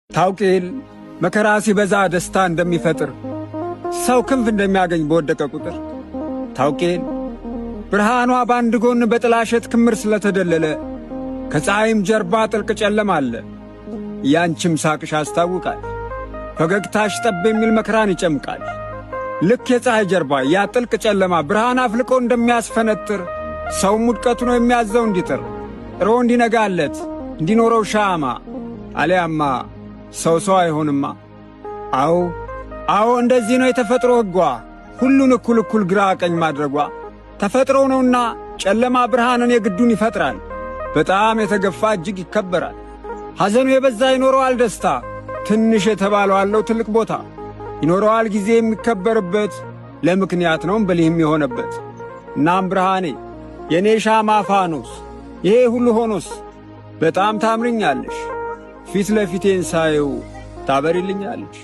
ታውቂል መከራ ሲበዛ ደስታ እንደሚፈጥር ሰው ክንፍ እንደሚያገኝ በወደቀ ቁጥር ታውቂል ብርሃኗ በአንድ ጎን በጥላሸት ክምር ስለተደለለ ከፀሐይም ጀርባ ጥልቅ ጨለማ አለ። ያንቺም ሳቅሽ ያስታውቃል፣ ፈገግታሽ ጠብ የሚል መከራን ይጨምቃል። ልክ የፀሐይ ጀርባ ያ ጥልቅ ጨለማ ብርሃን አፍልቆ እንደሚያስፈነጥር ሰው ውድቀቱ ነው የሚያዘው እንዲጥር ጥሮ እንዲነጋለት እንዲኖረው ሻማ አሊያማ ሰው አይሆንማ። አዎ እንደዚህ ነው የተፈጥሮ ሕጓ፣ ሁሉን እኩል ግራ ቀኝ ማድረጓ። ተፈጥሮ ነውና ጨለማ ብርሃንን የግዱን ይፈጥራል። በጣም የተገፋ እጅግ ይከበራል። ሐዘኑ የበዛ ይኖረዋል ደስታ፣ ትንሽ የተባለው አለው ትልቅ ቦታ። ይኖረዋል ጊዜ የሚከበርበት፣ ለምክንያት ነው ብልህም የሆነበት። እናም ብርሃኔ የኔ ሻማ ፋኖስ፣ ይሄ ሁሉ ሆኖስ በጣም ታምርኛለሽ፣ ፊት ለፊቴን ሳየው ታበሪልኛለሽ።